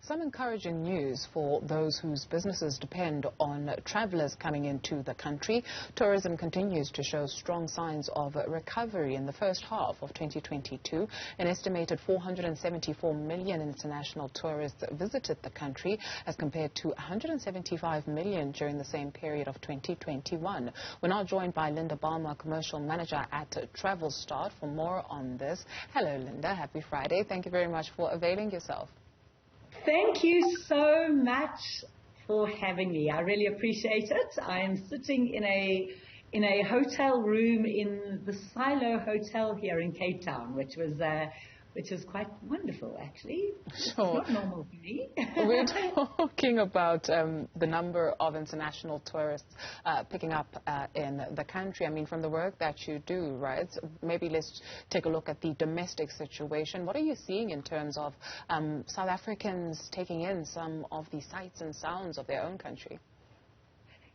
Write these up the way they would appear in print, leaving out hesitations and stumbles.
Some encouraging news for those whose businesses depend on travellers coming into the country. Tourism continues to show strong signs of recovery in the first half of 2022. An estimated 474 million international tourists visited the country as compared to 175 million during the same period of 2021. We're now joined by Linda Balmer, Commercial Manager at Travelstart, for more on this. Hello, Linda. Happy Friday. Thank you very much for availing yourself. Thank you so much for having me. I really appreciate it. I am sitting in a hotel room in the Silo Hotel here in Cape Town, which is quite wonderful, actually. Sure. It's not normal for me. We're talking about the number of international tourists picking up in the country. I mean, from the work that you do, right? So maybe let's take a look at the domestic situation. What are you seeing in terms of South Africans taking in some of the sights and sounds of their own country?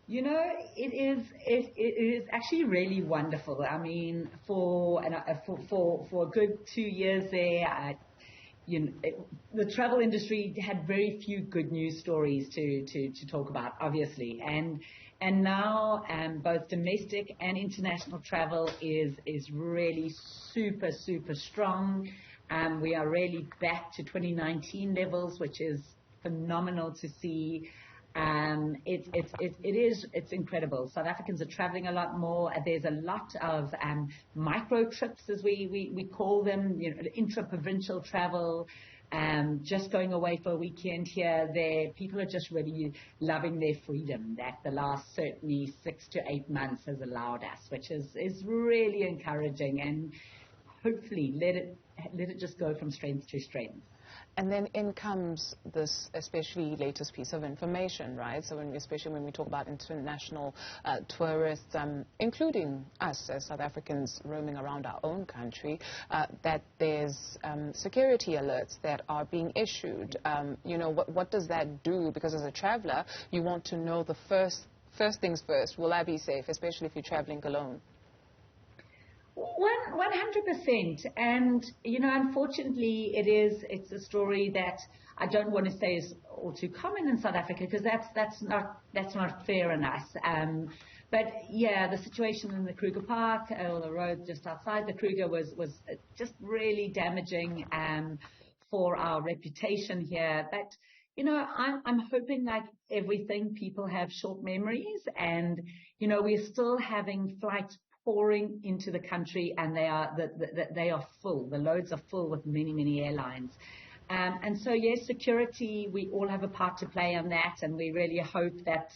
You know, it is actually really wonderful. I mean, for a good 2 years there, the travel industry had very few good news stories to talk about, obviously, and now both domestic and international travel is really super strong. We are really back to 2019 levels, which is phenomenal to see. It's incredible. South Africans are traveling a lot more. There's a lot of micro trips, as we call them, intra-provincial travel, just going away for a weekend here, there. People are just really loving their freedom that the last certainly 6 to 8 months has allowed us, which is really encouraging, and hopefully let it just go from strength to strength. And then in comes this especially latest piece of information, right? So especially when we talk about international tourists, including us as South Africans roaming around our own country, that there's security alerts that are being issued. What does that do? Because as a traveler, you want to know the first things first. Will I be safe, especially if you're traveling alone? 100%, and unfortunately, it's a story that I don't want to say is all too common in South Africa, because that's not fair on us. But yeah, the situation in the Kruger Park, or the road just outside the Kruger, was just really damaging for our reputation here. But I'm hoping, like everything, people have short memories, and we're still having flights pouring into the country, and they are full. The loads are full with many airlines. And so, yes, security, we all have a part to play on that, and we really hope that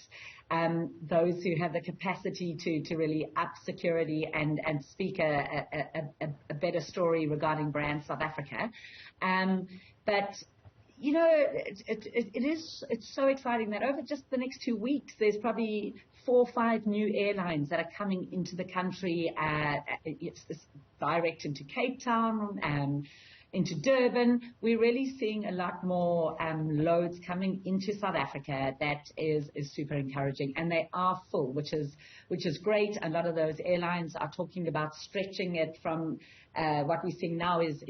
those who have the capacity to really up security and speak a better story regarding brand South Africa. But it's so exciting that over just the next 2 weeks, there's probably 4 or 5 new airlines that are coming into the country. It's direct into Cape Town, into Durban. We're really seeing a lot more loads coming into South Africa. That is super encouraging, and they are full, which is great. A lot of those airlines are talking about stretching it from what we're seeing now is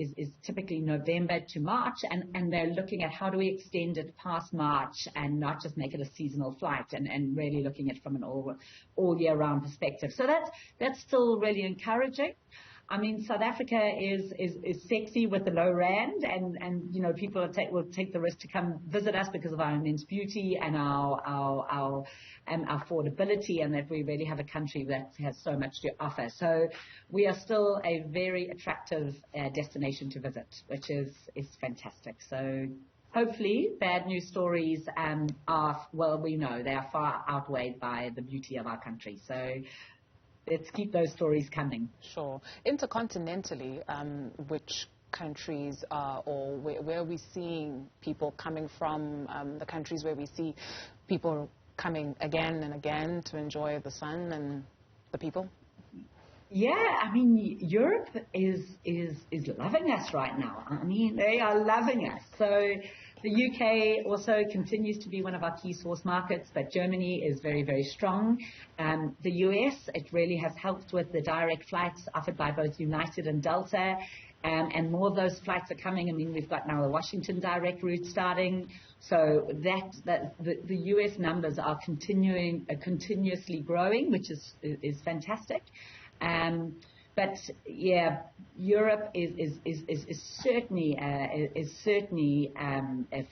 typically November to March, and they're looking at how do we extend it past March and not just make it a seasonal flight, and really looking at it from an all year round perspective. So that's still really encouraging. I mean, South Africa is sexy with the low rand, and people will take the risk to come visit us because of our immense beauty and our affordability, and that we really have a country that has so much to offer. So we are still a very attractive destination to visit, which is fantastic. So hopefully bad news stories we know they are far outweighed by the beauty of our country. So let's keep those stories coming. Sure. Intercontinentally, which countries or where are we seeing people coming from, the countries where we see people coming again and again to enjoy the sun and the people? Yeah, I mean, Europe is loving us right now. I mean, they are loving us. So the UK also continues to be one of our key source markets, but Germany is very strong. The US, it really has helped with the direct flights offered by both United and Delta. and more of those flights are coming. I mean, we've got now a Washington direct route starting, so the US numbers are continuously growing, which is fantastic. But yeah, Europe is certainly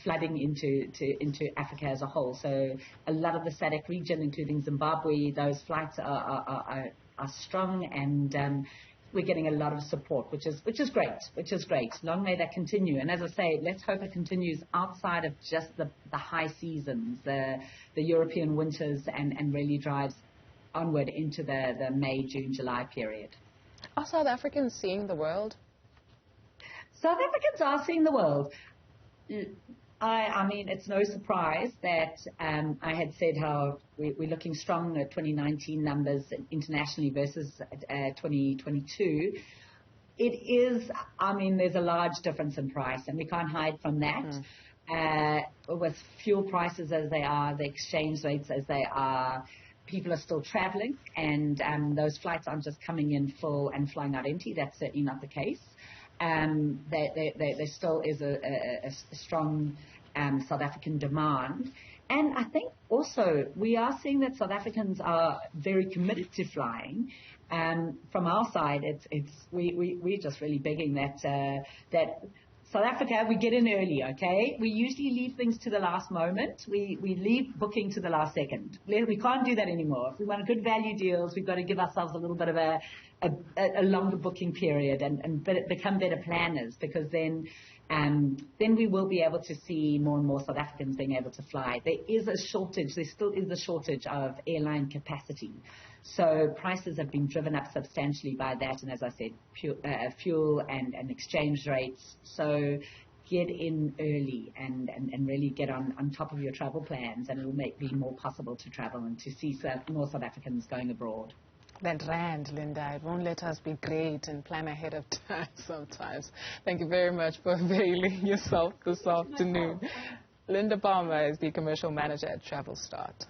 flooding into Africa as a whole. So a lot of the SADC region, including Zimbabwe, those flights are strong, and we're getting a lot of support, which is great. Long may that continue. And as I say, let's hope it continues outside of just the high seasons, the European winters, and really drives onward into the May, June, July period. Are South Africans seeing the world? South Africans are seeing the world. I mean, it's no surprise that I had said how we're looking strong at 2019 numbers internationally versus 2022. It is, I mean, there's a large difference in price, and we can't hide from that. With fuel prices as they are, the exchange rates as they are, people are still traveling, and those flights aren't just coming in full and flying out empty. That's certainly not the case. There still is a strong South African demand. And I think also we are seeing that South Africans are very committed to flying. From our side, we're just really begging that South Africa, we get in early, okay? We usually leave things to the last moment. We leave booking to the last second. We can't do that anymore. If we want good value deals, we've got to give ourselves a little bit of a longer booking period and become better planners, because then we will be able to see more and more South Africans being able to fly. There still is a shortage of airline capacity. So prices have been driven up substantially by that, and as I said, fuel and exchange rates. So get in early and really get on top of your travel plans, and it will be more possible to travel and to see more South Africans going abroad. That rand, Linda, it won't let us be great and plan ahead of time sometimes. Thank you very much for availing yourself this afternoon. Linda Balmer is the commercial manager at Travelstart.